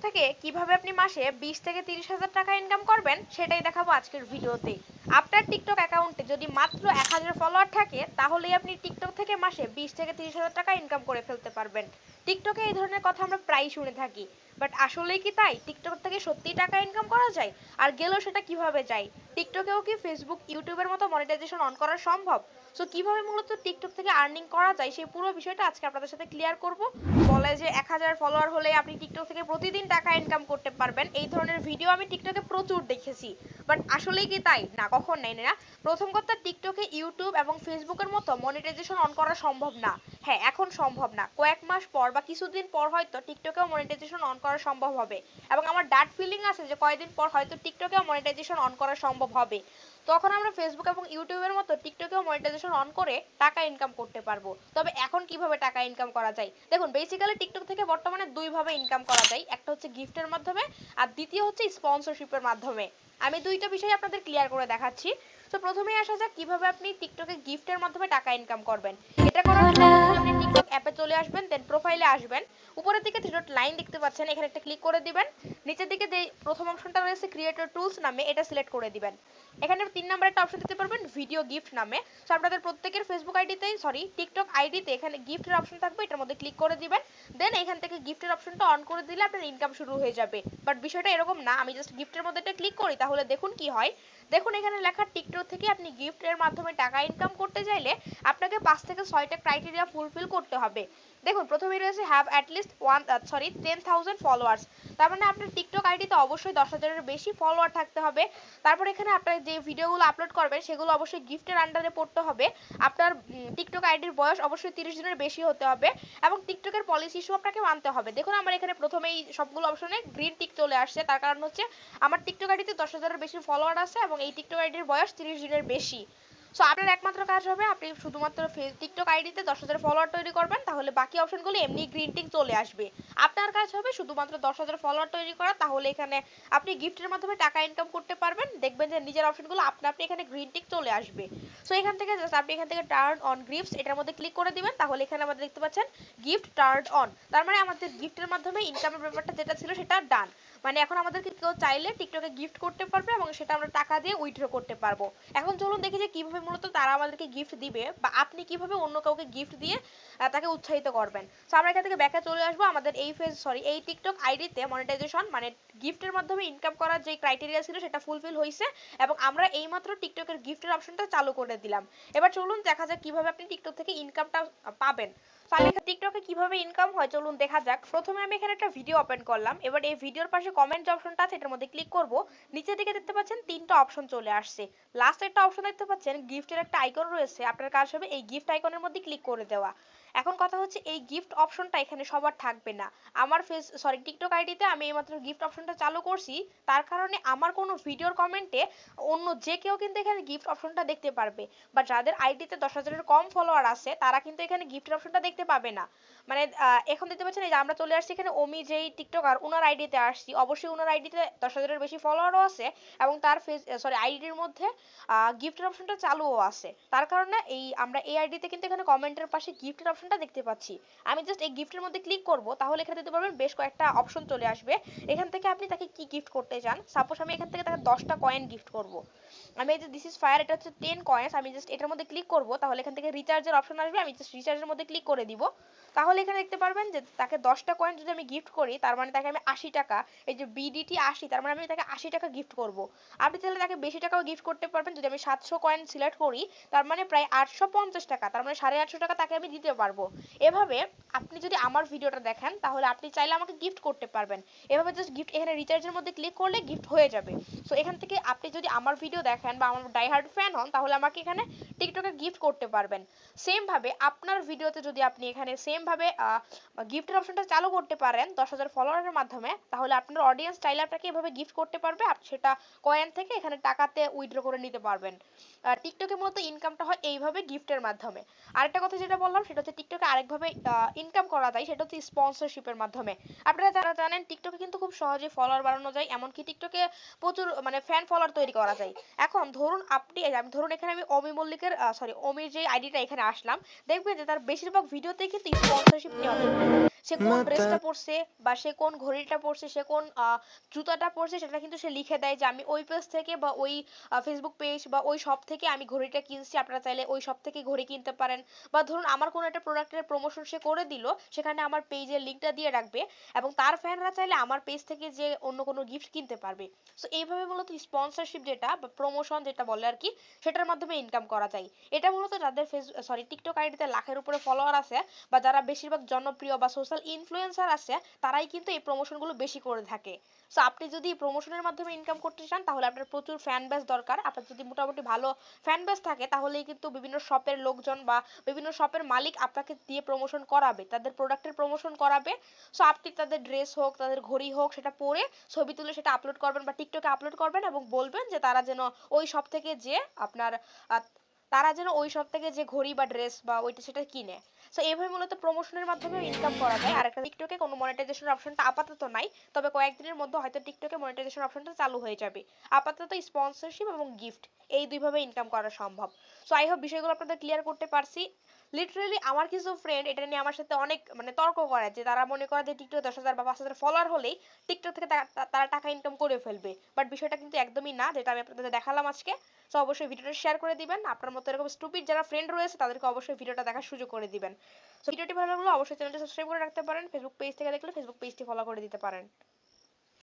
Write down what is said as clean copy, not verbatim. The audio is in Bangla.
থেকে কিভাবে আপনি মাসে 20 থেকে 30,000 টাকা ইনকাম করবেন সেটাই দেখাবো আজকের ভিডিওতে। আপনার টিকটক অ্যাকাউন্টে যদি মাত্র 1000 ফলোয়ার থাকে তাহলেই আপনি টিকটক থেকে মাসে 20 থেকে 30,000 টাকা ইনকাম করে ফেলতে পারবেন। টিকটকে এই ধরনের কথা আমরা প্রায়ই শুনে থাকি, বাট আসলেই কি তাই? টিকটক থেকে সত্যিই টাকা ইনকাম করা যায়? আর গেলেও সেটা কিভাবে যায়? টিকটকেও কি ফেসবুক, ইউটিউবের মতো মনিটাইজেশন অন করা সম্ভব? সো কিভাবে মূলত টিকটক থেকে আর্নিং করা যায় সেই পুরো বিষয়টা আজকে আপনাদের সাথে ক্লিয়ার করব। বলে যে 1000 ফলোয়ার হলে আপনি টিকটক থেকে প্রতিদিন টাকা ইনকাম করতে পারবেন, এই ধরনের ভিডিও আমি টিকটকে প্রচুর দেখেছি, বাট আসলেই কি তাই? না, কখন নাই না। প্রথম কথা, টিকটকে ইউটিউব এবং ফেসবুকের মতো মনিটাইজেশন অন করা সম্ভব না। হ্যাঁ, এখন সম্ভব না, কয়েক মাস পর বা কিছুদিন পর হয়তো টিকটকেও মনিটাইজেশন অন করা সম্ভব হবে, এবং আমার ডাট ফিলিং আছে যে কয়েকদিন পর হয়তো টিকটকেও মনিটাইজেশন অন করা সম্ভব হবে। তখন আমরা ফেসবুক এবং ইউটিউবের মতো টিকটকেও মনিটাইজেশন অন করে টাকা ইনকাম করতে পারবো। তবে এখন কিভাবে টাকা ইনকাম করা যায়? দেখুন, বেসিক্যালি টিকটক থেকে বর্তমানে দুই ভাবে ইনকাম করা যায়। একটা হচ্ছে গিফটের মাধ্যমে, আর দ্বিতীয় হচ্ছে স্পন্সরশিপের মাধ্যমে। আমি দুইটা বিষয় আপনাদের ক্লিয়ার করে দেখাচ্ছি। তো প্রথমেই আসা যাক কিভাবে আপনি টিকটকে গিফটের মাধ্যমে টাকা ইনকাম করবেন। এটা করার জন্য আপনি টিকটক অ্যাপে চলে আসবেন, দেন প্রোফাইলে আসবেন, উপরের দিকে থ্রি ডট লাইন দেখতে পাচ্ছেন, এখানে একটা ক্লিক করে দিবেন। নিচের দিকে যে প্রথম অপশনটা রয়েছে ক্রিয়েটর টুলস নামে, এটা সিলেক্ট করে দিবেন। এখানে 3 নম্বরে একটা অপশন দিতে পারবেন ভিডিও গিফট নামে। সো আপনাদের প্রত্যেকের ফেসবুক আইডিতে, টিকটক আইডিতে এখানে গিফটের অপশন থাকবে, এটার মধ্যে ক্লিক করে দিবেন। দেন এখান থেকে গিফটের অপশনটা অন করে দিলে আপনার ইনকাম শুরু হয়ে যাবে। বাট বিষয়টা এরকম না, আমি জাস্ট গিফটের মধ্যে একটা ক্লিক করি, তাহলে দেখুন কি হয়। দেখুন এখানে লেখা টিকটক থেকে আপনি গিফটের মাধ্যমে টাকা ইনকাম করতে চাইলে আপনাকে 5 থেকে 6টা ক্রাইটেরিয়া ফুলফিল করতে হবে। দেখুন, প্রথমেই রয়েছে হ্যাভ অ্যাটলিস্ট 10,000 ফলোয়ার্স। তার মানে আপনার টিকটক আইডিতে অবশ্যই 10,000-এর বেশি ফলোয়ার থাকতে হবে। তারপর এখানে আপনার যে ভিডিওগুলো আপলোড করবেন সেগুলো অবশ্যই গিফটের আন্ডারে পড়তে হবে। আপনার টিকটক আইডির বয়স অবশ্যই 30 দিনের বেশি হতে হবে, এবং টিকটকের পলিসি ইস্যু আপনাকে মানতে হবে। দেখুন আমার এখানে প্রথমেই সবগুলো অপশনে গ্রিন টিক চলে আসছে, তার কারণ হচ্ছে আমার টিকটক আইডিতে 10,000-এর বেশি ফলোয়ার আছে এবং এই টিকটক আইডির বয়স 30 দিনের বেশি। সো আপনার একমাত্র কাজ হবে, আপনি শুধুমাত্র টিকটক আইডিতে 10,000 ফলোয়ার তৈরি করবেন, তাহলে বাকি অপশনগুলো এমনি গ্রিন টিক চলে আসবে। আপনার কাজ হবে শুধুমাত্র 10,000 ফলোয়ার তৈরি করা, তাহলে এখানে আপনি গিফটের মাধ্যমে টাকা ইনকাম করতে পারবেন। দেখবেন যে নিজের অপশনগুলো আপনি এখানে গ্রিন টিক চলে আসবে। সো এখান থেকে জাস্ট আপনি এখান থেকে টার্ন অন গিফটস এটার মধ্যে ক্লিক করে দিবেন, তাহলে এখানে আমাদের দেখতে পাচ্ছেন গিফট টার্ন অন। তার মানে আমাদের গিফটের মাধ্যমে ইনকামের ব্যাপারটা যেটা ছিল সেটা ডান। মানে এখন আমাদেরকে কেউ চাইলে টিকটকে গিফট করতে পারবে এবং সেটা আমরা টাকা দিয়ে উইথড্র করতে পারবো। এখন চলুন দেখি যে কিভাবে মূলত তারা আমাদেরকে গিফট দিবে, বা আপনি কিভাবে অন্য কাউকে গিফট দিয়ে তাকে উৎসাহিত করবেন। সো আমরা এখান থেকে ব্যাকে চলে আসবো। আমাদের এই টিকটক আইডিতে মনিটাইজেশন মানে গিফটের মাধ্যমে ইনকাম করার যে ক্রাইটেরিয়া ছিল সেটা ফুলফিল হয়েছে, এবং আমরা এইমাত্র টিকটকের গিফটের অপশনটা চালু করে দিলাম। এবার চলুন দেখা যাক কিভাবে আপনি টিকটক থেকে ইনকামটা পাবেন। আমি টিকটকে কিভাবে ইনকাম হয় চলুন দেখা যাক। প্রথমে আমি এখানে একটা ভিডিও ওপেন করলাম। এবার এই ভিডিওর পাশে কমেন্ট যে অপশনটা আছে এটার মধ্যে ক্লিক করব। নিচের দিকে দেখতে পাচ্ছেন 3টা অপশন চলে আসছে। লাস্ট একটা অপশন দেখতে পাচ্ছেন গিফটের একটা আইকন রয়েছে, আপনার কাজ হবে এই গিফট আইকনের মধ্যে ক্লিক করে দেওয়া। এখন কথা হচ্ছে এই গিফট অপশনটা এখানে সবার থাকবে না। আমার টিকটক আইডিতে আমি এইমাত্র গিফট অপশনটা চালু করছি, তার কারণে আমার কোনো ভিডিওর কমেন্টে অন্য যে কেউ কিন্তু এখানে গিফট অপশনটা দেখতে পারবে। বা যাদের আইডিতে 10,000-এর কম ফলোয়ার আছে তারা কিন্তু এখানে গিফটের অপশনটা দেখতে পাবে না। মানে এখন দেখতে পাচ্ছেন এই যে আমরা চলে আসছি এখানে অমি যেই টিকটকার ওনার আইডিতে আসছি, অবশ্যই ওনার আইডিতে 10,000-এর বেশি ফলোয়ারও আছে এবং তার আইডির মধ্যে গিফটের অপশনটা চালুও আছে। তার কারণে আমরা এই আইডিতে কিন্তু এখানে কমেন্টের পাশে গিফটের অপশনটা দেখতে পাচ্ছি। আমি জাস্ট এই গিফটের মধ্যে ক্লিক করব, তাহলে এখানে দেখতে পারবেন বেশ কয়েকটা অপশন চলে আসবে। এখান থেকে আপনি তাকে কি গিফট করতে চান। সাপোজ আমি এখান থেকে তাকে 10টা কয়েন গিফট করব। আমি এই যে দিস ইজ ফায়ার, এটা হচ্ছে 10 কয়েন্স, আমি জাস্ট এটার মধ্যে ক্লিক করব, তাহলে এখান থেকে রিচার্জের অপশন আসবে, আমি জাস্ট রিচার্জের মধ্যে ক্লিক করে দিব। তাহলে এখানে দেখতে পারবেন যে তাকে 10টা কয়েন যদি আমি গিফট করি, তার মানে তাকে আমি 80 টাকা, এই যে বিডিটি 80, তার মানে আমি তাকে 80 টাকা গিফট করব। আপনি চাইলে তাকে বেশি টাকাও গিফট করতে পারবেন। যদি আমি 700 কয়েন সিলেক্ট করি, তার মানে প্রায় 850 টাকা, তার মানে 850 টাকা তাকে আমি দিতে পারবো। এভাবে আপনি যদি আমার ভিডিওটা দেখেন তাহলে আপনি চাইলে আমাকে গিফট করতে পারবেন। এভাবে জাস্ট গিফট এখানে রিচার্জের মধ্যে ক্লিক করলে গিফট হয়ে যাবে। সো এখান থেকে আপনি যদি আমার ভিডিও দেখেন বা আমার ডাইহার্ড ফ্যান হন, তাহলে আমাকে এখানে টিকটকে গিফট করতে পারবেন। সেম ভাবে আপনার ভিডিওতে যদি আপনি এখানে সেম ভাবে গিফটের অপশনটা চালু করতে পারেন 10,000 ফলোয়ারের মাধ্যমে, তাহলে আপনার অডিয়েন্স চাইলে আপনাকে এভাবে গিফট করতে পারবে, সেটা কয়েন থেকে এখানে টাকাতে উইথড্র করে নিতে পারবেন। টিকটকে মূলত ইনকামটা হয় এইভাবে গিফটের মাধ্যমে। আরেকটা কথা যেটা বললাম সেটা হচ্ছে টিকটকে আরেকভাবে ইনকাম করা যায়, সেটা হচ্ছে স্পন্সরশিপের মাধ্যমে। আপনারা যারা জানেন টিকটকে কিন্তু খুব সহজে ফলোয়ার বাড়ানো যায়, এমনকি টিকটকে প্রচুর মানে ফ্যান ফলোয়ার তৈরি করা যায়। এখন ধরুন ধরুন এখানে আমি অমির যে আইডিটা এখানে আসলাম, দেখবেন যে তার বেশিরভাগ ভিডিওতেই কিন্তু স্পন্সরশিপ নেওয়া থাকে। সে কোন ড্রেসটা পরছে বা সে কোন ঘড়িটা পরছে, সে কোন জুতাটা পরছে, সেটা কিন্তু সে লিখে দেয় যে আমি ওই পেজ থেকে বা ওই ফেসবুক পেজ বা ওই শপ থেকে আমি ঘড়িটা কিনছি, আপনারা চাইলে ওই শপ থেকে ঘড়ি কিনতে পারেন। বা ধরুন আমার কোনো একটা প্রোডাক্টের প্রমোশন সে করে দিল, সেখানে আমার পেজের লিঙ্কটা দিয়ে রাখবে এবং তার ফ্যানরা চাইলে আমার পেজ থেকে যে অন্য কোনো গিফট কিনতে পারবে। সো এইভাবে মূলত স্পন্সরশিপ যেটা বা প্রমোশন যেটা বলে আর কি, সেটার মাধ্যমে ইনকাম করা যায়। এটা মূলত যাদের টিকটক আইডিতে লাখের উপরে ফলোয়ার আছে বা যারা বেশিরভাগ জনপ্রিয় বা সোশ্যাল ইনফ্লুয়েন্সার আছে, তারাই কিন্তু এই প্রমোশনগুলো বেশি করে থাকে। সো আপনি যদি প্রমোশনের মাধ্যমে ইনকাম করতে চান তাহলে আপনার প্রচুর ফ্যান বেস দরকার। আপনার যদি মোটামুটি ভালো ফ্যান বেস থাকে তাহলেই কিন্তু বিভিন্ন শপের লোকজন বা বিভিন্ন শপের মালিক আপনাকে দিয়ে প্রমোশন করাবে, তাদের প্রোডাক্টের প্রমোশন করাবে। সো আপনি তাদের ড্রেস হোক, তাদের ঘড়ি হোক, সেটা পরে ছবি তুলে সেটা আপলোড করবেন বা টিকটকে আপলোড করবেন এবং বলবেন যে তারা যেন ওই শপ থেকে যে আপনার তারা যেন ওই শপ থেকে যে ঘড়ি বা ড্রেস বা ওইটা সেটা কিনে। সো এইভাবে মূলত প্রমোশনের মাধ্যমে ইনকাম করা যায়। আর একটা টিকটকে কোনো মনিটাইজেশন অপশনটা আপাতত নাই, তবে কয়েকদিনের মধ্যে হয়তো টিকটকে মনিটাইজেশন অপশনটা চালু হয়ে যাবে। আপাতত স্পন্সরশিপ এবং গিফট এই দুইভাবে ইনকাম করা সম্ভব। সো আই হোপ বিষয়গুলো আপনাদের ক্লিয়ার করতে পারছি। লিটারালি আমার কিছু ফ্রেন্ড এটা নিয়ে আমার সাথে অনেক তর্ক করে যে তারা মনে করে যে টিকটক 10,000 বা 5,000 ফলোয়ার হলেই টিকটক থেকে তারা টাকা ইনকাম করে ফেলবে, বাট বিষয়টা কিন্তু একদমই না, যেটা আমি আপনাদের দেখালাম আজকে। সো অবশ্যই ভিডিওটা শেয়ার করে দিবেন, আপনার মতো এরকম স্টুপিড যারা ফ্রেন্ড রয়েছে তাদেরকে অবশ্যই ভিডিওটা দেখার সুযোগ করে দিবেন। সো ভিডিওটি ভালো লাগলে অবশ্যই চ্যানেলটি সাবস্ক্রাইব করে রাখতে পারেন, ফেসবুক পেজ থেকে দেখলে ফেসবুক পেজটি ফলো করে দিতে পারেন।